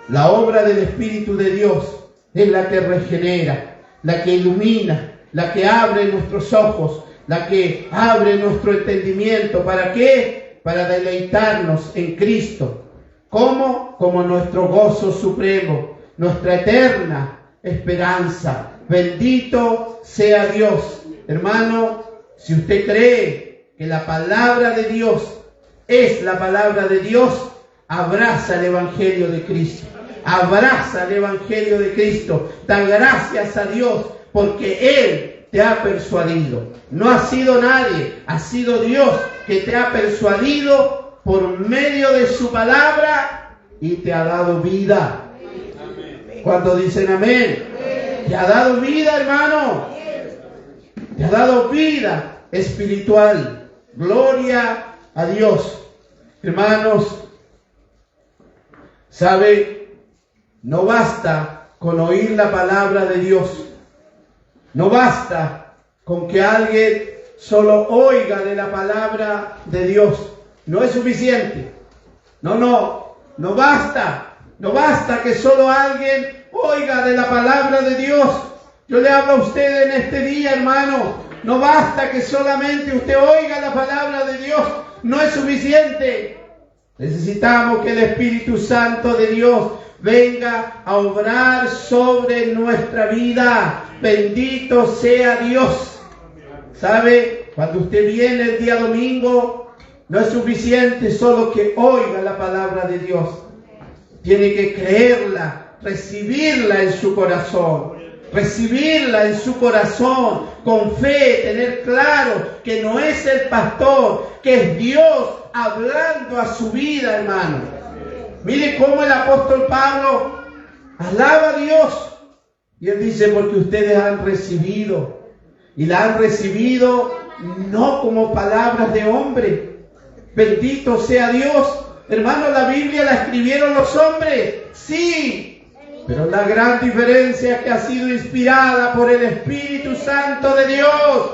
La obra del Espíritu de Dios es la que regenera, la que ilumina, la que abre nuestros ojos, la que abre nuestro entendimiento. ¿Para qué? Para deleitarnos en Cristo. ¿Cómo? Como nuestro gozo supremo, nuestra eterna esperanza. Bendito sea Dios. Hermano, si usted cree que la palabra de Dios es la palabra de Dios, abraza el Evangelio de Cristo. Abraza el Evangelio de Cristo. Da gracias a Dios porque Él te ha persuadido. No ha sido nadie, ha sido Dios que te ha persuadido por medio de su palabra y te ha dado vida. Cuando dicen amén, te ha dado vida, hermano. Te ha dado vida espiritual. Gloria a Dios. Hermanos, ¿sabe? No basta con oír la palabra de Dios. No basta con que alguien solo oiga de la palabra de Dios. No es suficiente. No basta. No basta que solo alguien oiga de la palabra de Dios. Yo le hablo a usted en este día, hermano. No basta que solamente usted oiga la palabra de Dios. No es suficiente. Necesitamos que el Espíritu Santo de Dios venga a obrar sobre nuestra vida. Bendito sea Dios. ¿Sabe? Cuando usted viene el día domingo, no es suficiente solo que oiga la palabra de Dios. Tiene que creerla, recibirla en su corazón. Recibirla en su corazón con fe, tener claro que no es el pastor, que es Dios hablando a su vida, hermano. Mire cómo el apóstol Pablo alaba a Dios. Y él dice, porque ustedes han recibido. Y la han recibido no como palabras de hombre. Bendito sea Dios. Hermano, la Biblia la escribieron los hombres. Sí. Pero la gran diferencia es que ha sido inspirada por el Espíritu Santo de Dios.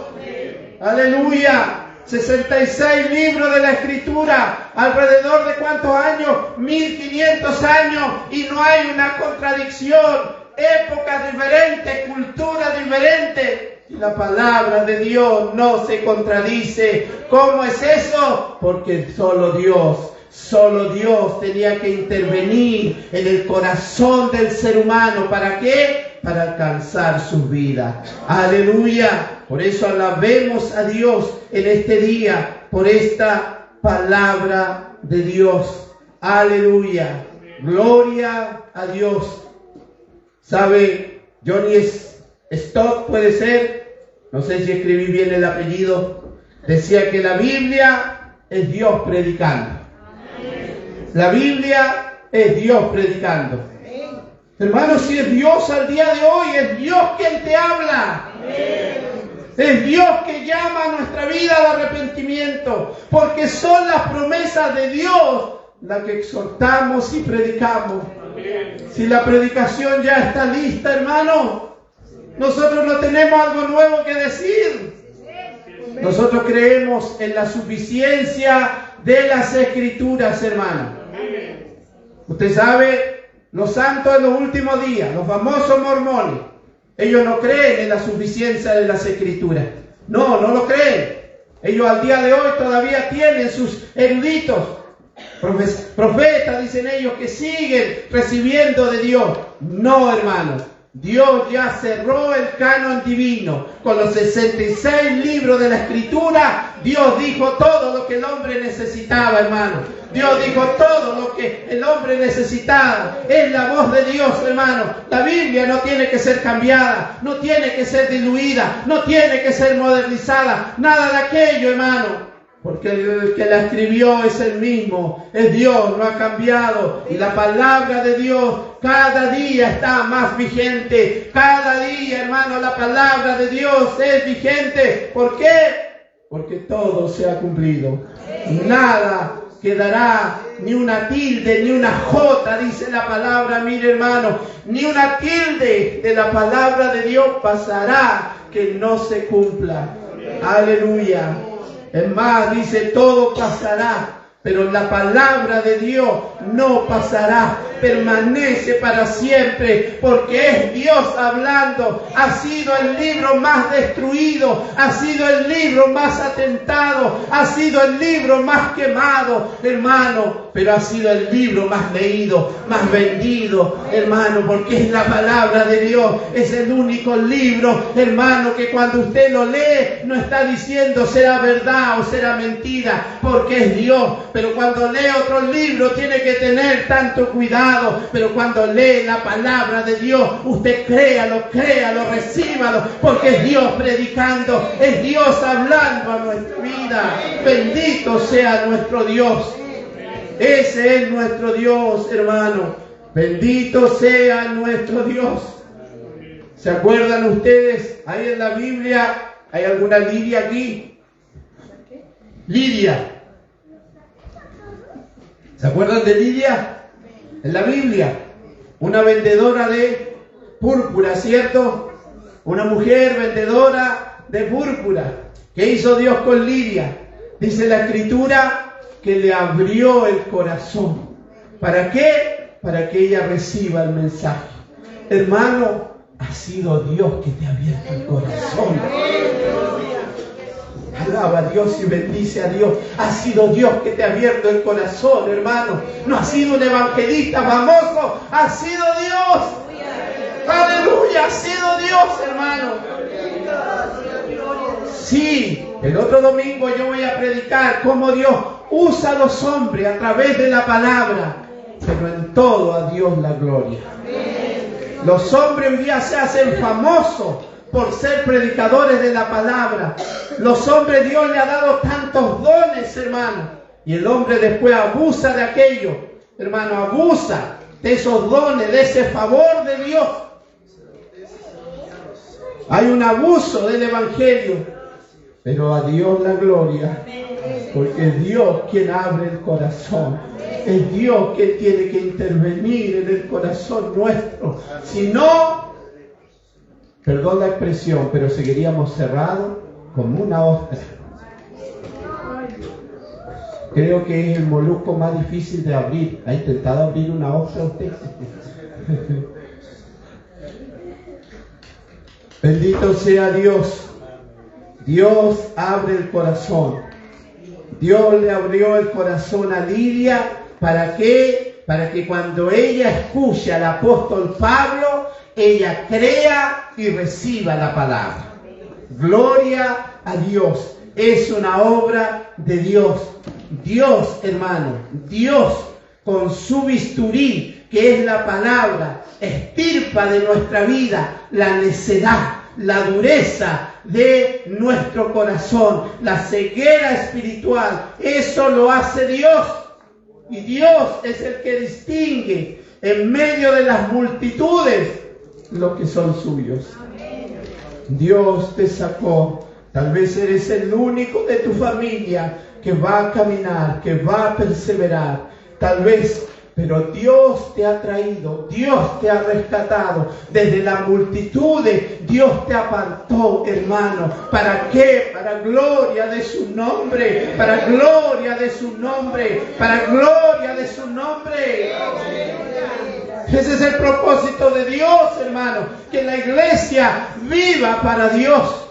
Aleluya. 66 libros de la Escritura. ¿Alrededor de cuántos años? 1500 años. Y no hay una contradicción. Épocas diferentes, culturas diferentes. Y la palabra de Dios no se contradice. ¿Cómo es eso? Porque solo Dios tenía que intervenir en el corazón del ser humano. ¿Para qué? Para alcanzar sus vidas. Aleluya. Por eso alabemos a Dios en este día, por esta palabra de Dios. Aleluya. Gloria a Dios. ¿Sabe? Johnny Stott, puede ser, no sé si escribí bien el apellido, decía que la Biblia es Dios predicando. La Biblia es Dios predicando. Hermanos, si es Dios al día de hoy, es Dios quien te habla. Es Dios que llama a nuestra vida al arrepentimiento, porque son las promesas de Dios las que exhortamos y predicamos. Si la predicación ya está lista, hermano, nosotros no tenemos algo nuevo que decir. Nosotros creemos en la suficiencia de las Escrituras, hermano. Usted sabe, los santos de los últimos días, los famosos mormones, ellos no creen en la suficiencia de las Escrituras. No lo creen. Ellos al día de hoy todavía tienen sus eruditos, profetas, dicen ellos, que siguen recibiendo de Dios. No, hermanos. Dios ya cerró el canon divino. Con los 66 libros de la Escritura, Dios dijo todo lo que el hombre necesitaba, hermano. Dios dijo todo lo que el hombre necesitaba. Es la voz de Dios, hermano. La Biblia no tiene que ser cambiada, no tiene que ser diluida, no tiene que ser modernizada. Nada de aquello, hermano. Porque el que la escribió es el mismo, es Dios, no ha cambiado. Y la palabra de Dios cada día está más vigente. Cada día, hermano, la palabra de Dios es vigente. ¿Por qué? Porque todo se ha cumplido. Nada quedará, ni una tilde, ni una jota, dice la palabra. Mire, hermano, ni una tilde de la palabra de Dios pasará que no se cumpla. Aleluya. Es más, dice, todo pasará, pero la palabra de Dios no pasará, permanece para siempre, porque es Dios hablando. Ha sido el libro más destruido, ha sido el libro más atentado, ha sido el libro más quemado, hermano, pero ha sido el libro más leído, más vendido, hermano, porque es la palabra de Dios. Es el único libro, hermano, que cuando usted lo lee no está diciendo será verdad o será mentira, porque es Dios. Pero cuando lee otro libro tiene que tener tanto cuidado. Pero cuando lee la palabra de Dios, usted créalo, recíbalo, porque es Dios predicando, es Dios hablando a nuestra vida. Bendito sea nuestro Dios. Ese es nuestro Dios, hermano. Bendito sea nuestro Dios. ¿Se acuerdan ustedes? Ahí en la Biblia, ¿hay alguna Lidia aquí? Lidia. ¿Se acuerdan de Lidia? En la Biblia, una vendedora de púrpura, ¿cierto? Una mujer vendedora de púrpura. ¿Qué hizo Dios con Lidia? Dice la Escritura que le abrió el corazón. ¿Para qué? Para que ella reciba el mensaje. Hermano, ha sido Dios que te ha abierto el corazón. Alaba a Dios y bendice a Dios. Ha sido Dios que te ha abierto el corazón, hermano. No ha sido un evangelista famoso, ha sido Dios. Aleluya, ha sido Dios, hermano. Sí, el otro domingo yo voy a predicar cómo Dios usa a los hombres a través de la palabra, pero en todo a Dios la gloria. Los hombres hoy día se hacen famosos por ser predicadores de la palabra. Los hombres, Dios le ha dado tantos dones, hermano, y el hombre después abusa de aquello, hermano, abusa de esos dones, de ese favor de Dios. Hay un abuso del evangelio, pero a Dios la gloria, porque es Dios quien abre el corazón. Es Dios quien tiene que intervenir en el corazón nuestro. Si no, perdón la expresión, pero seguiríamos cerrados como una ostra. Creo que es el molusco más difícil de abrir. ¿Ha intentado abrir una ostra usted? Bendito sea Dios. Dios abre el corazón. Dios le abrió el corazón a Lidia. ¿Para qué? Para que cuando ella escuche al apóstol Pablo, ella crea y reciba la palabra. Gloria a Dios. Es una obra de Dios. Dios, hermano, Dios con su bisturí, que es la palabra, extirpa de nuestra vida la necedad, la dureza de nuestro corazón, la ceguera espiritual. Eso lo hace Dios. Y Dios es el que distingue en medio de las multitudes lo que son suyos. Dios te sacó. Tal vez eres el único de tu familia que va a caminar, que va a perseverar. Tal vez, pero Dios te ha traído, Dios te ha rescatado. Desde la multitud Dios te apartó, hermano. ¿Para qué? Para gloria de su nombre. Para gloria de su nombre. Para gloria de su nombre. Ese es el propósito de Dios, hermano. Que la iglesia viva para Dios.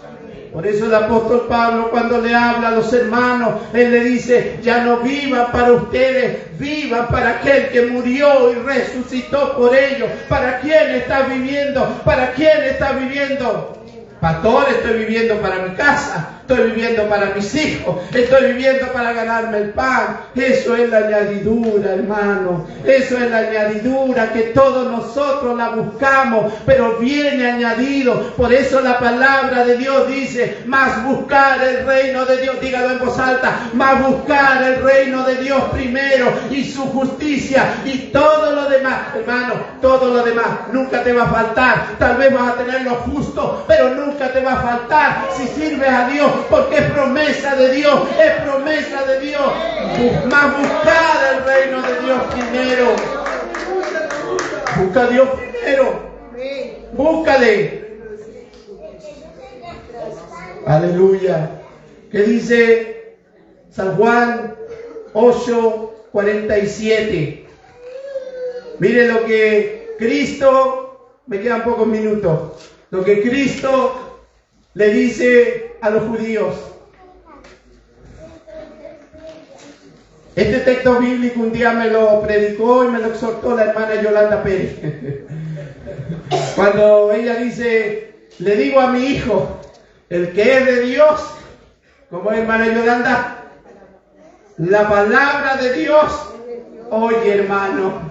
Por eso el apóstol Pablo, cuando le habla a los hermanos, él le dice: ya no vivan para ustedes, vivan para aquel que murió y resucitó por ellos. ¿Para quién estás viviendo? ¿Para quién estás viviendo? Pastor, estoy viviendo para mi casa, estoy viviendo para mis hijos, estoy viviendo para ganarme el pan. Eso es la añadidura, hermano. Eso es la añadidura que todos nosotros la buscamos, pero viene añadido. Por eso la palabra de Dios dice: más buscar el reino de Dios, dígalo en voz alta, más buscar el reino de Dios primero y su justicia, y todo lo demás, hermano, todo lo demás nunca te va a faltar. Tal vez vas a tener lo justo, pero nunca te va a faltar si sirves a Dios, porque es promesa de Dios, es promesa de Dios. Más buscar el reino de Dios primero. Busca a Dios primero. Búscale. Aleluya. ¿Qué dice San Juan 8:47? Mire lo que Cristo, me quedan pocos minutos, lo que Cristo le dice a los judíos. Este texto bíblico un día me lo predicó y me lo exhortó la hermana Yolanda Pérez. Cuando ella dice: le digo a mi hijo, el que es de Dios, como es, hermana Yolanda, la palabra de Dios. Oye, hermano,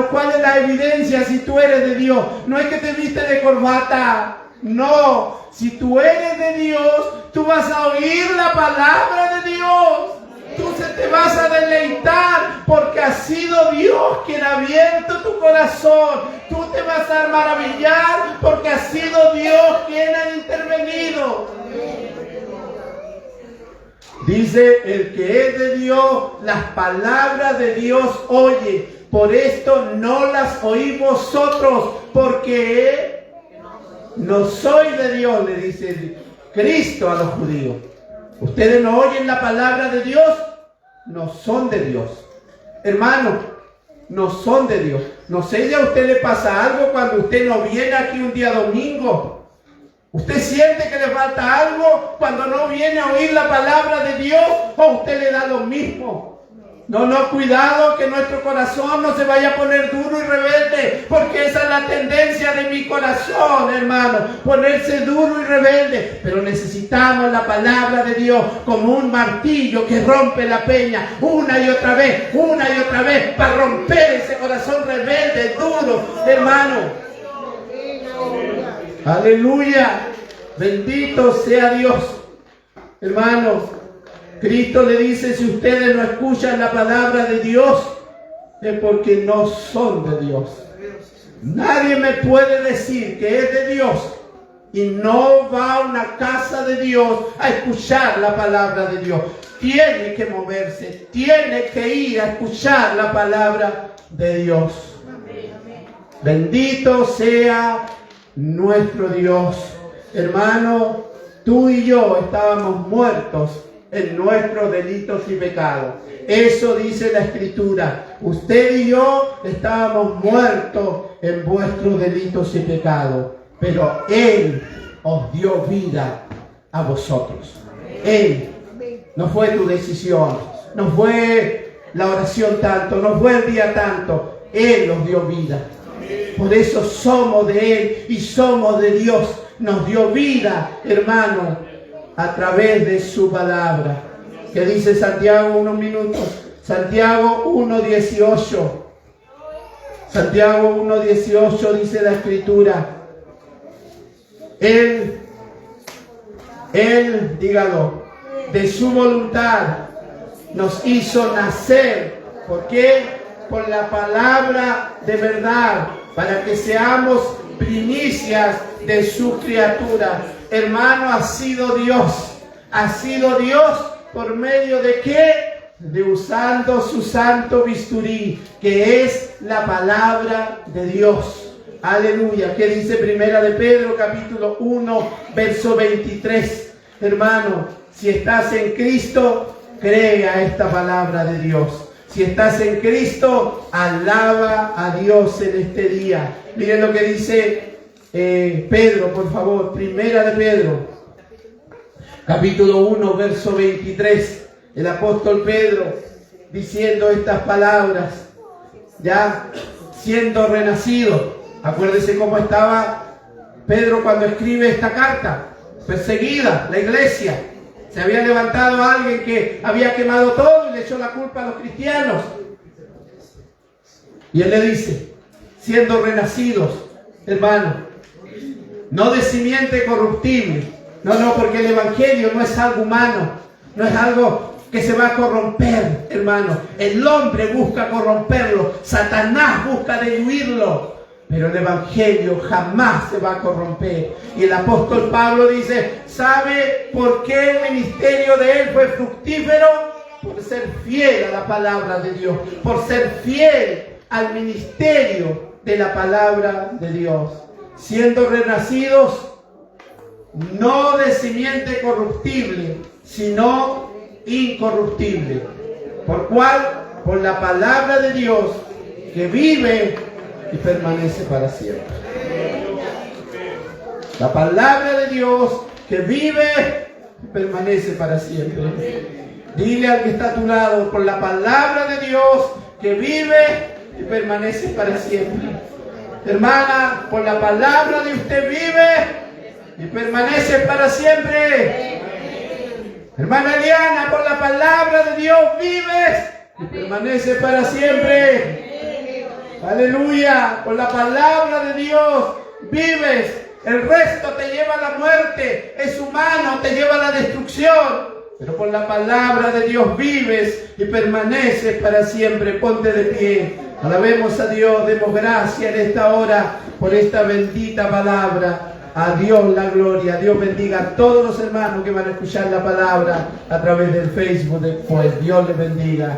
¿cuál es la evidencia si tú eres de Dios? No es que te viste de corbata. No, si tú eres de Dios, tú vas a oír la palabra de Dios. Tú te vas a deleitar porque ha sido Dios quien ha abierto tu corazón. Tú te vas a maravillar porque ha sido Dios quien ha intervenido. Dice, el que es de Dios, las palabras de Dios oye. Por esto no las oís vosotros, porque no soy de Dios, le dice Cristo a los judíos. Ustedes no oyen la palabra de Dios, no son de Dios. Hermano, no son de Dios. No sé si a usted le pasa algo cuando usted no viene aquí un día domingo. ¿Usted siente que le falta algo cuando no viene a oír la palabra de Dios? ¿O a usted le da lo mismo? No, cuidado que nuestro corazón no se vaya a poner duro y rebelde, porque esa es la tendencia de mi corazón, hermano, ponerse duro y rebelde. Pero necesitamos la palabra de Dios como un martillo que rompe la peña una y otra vez, para romper ese corazón rebelde, duro, hermano. Aleluya, bendito sea Dios. Hermanos, Cristo le dice, si ustedes no escuchan la palabra de Dios, es porque no son de Dios. Nadie me puede decir que es de Dios y no va a una casa de Dios a escuchar la palabra de Dios. Tiene que moverse, tiene que ir a escuchar la palabra de Dios. Bendito sea nuestro Dios. Hermano, tú y yo estábamos muertos en nuestros delitos y pecados. Eso dice la Escritura. Usted y yo estábamos muertos en vuestros delitos y pecados, pero Él os dio vida a vosotros. Él. No fue tu decisión, no fue la oración tanto, no fue el día tanto. Él os dio vida. Por eso somos de Él y somos de Dios. Nos dio vida, hermano, a través de su palabra. ¿Qué dice Santiago? Unos minutos. Santiago 1:18. Santiago 1:18 dice la Escritura. Él, dígalo, de su voluntad nos hizo nacer. ¿Por qué? Por la palabra de verdad, para que seamos primicias de su criatura. Hermano, ha sido Dios por medio de ¿qué? De usando su santo bisturí, que es la palabra de Dios. Aleluya. ¿Qué dice Primera de Pedro, capítulo 1, verso 23? Hermano, si estás en Cristo, cree a esta palabra de Dios. Si estás en Cristo, alaba a Dios en este día. Miren lo que dice Pedro, por favor. Primera de Pedro, capítulo 1, verso 23. El apóstol Pedro diciendo estas palabras, ya siendo renacido. Acuérdese cómo estaba Pedro cuando escribe esta carta. Perseguida la iglesia. Se había levantado alguien que había quemado todo y le echó la culpa a los cristianos. Y él le dice, siendo renacidos, hermano, no de simiente corruptible. No, porque el evangelio no es algo humano, no es algo que se va a corromper, hermano. El hombre busca corromperlo, Satanás busca destruirlo. Pero el evangelio jamás se va a corromper. Y el apóstol Pablo dice, ¿sabe por qué el ministerio de él fue fructífero? Por ser fiel a la palabra de Dios, por ser fiel al ministerio de la palabra de Dios. Siendo renacidos, no de simiente corruptible, sino incorruptible. ¿Por cuál? Por la palabra de Dios que vive y permanece para siempre. La palabra de Dios que vive y permanece para siempre. Dile al que está a tu lado, por la palabra de Dios que vive y permanece para siempre. Hermana, por la palabra de usted vive y permanece para siempre. Hermana Eliana, por la palabra de Dios vives y permanece para siempre. Aleluya, por la palabra de Dios vives. El resto te lleva a la muerte, es humano, te lleva a la destrucción. Pero por la palabra de Dios vives y permaneces para siempre. Ponte de pie. Alabemos a Dios, demos gracias en esta hora por esta bendita palabra. A Dios la gloria. Dios bendiga a todos los hermanos que van a escuchar la palabra a través del Facebook después. Dios les bendiga.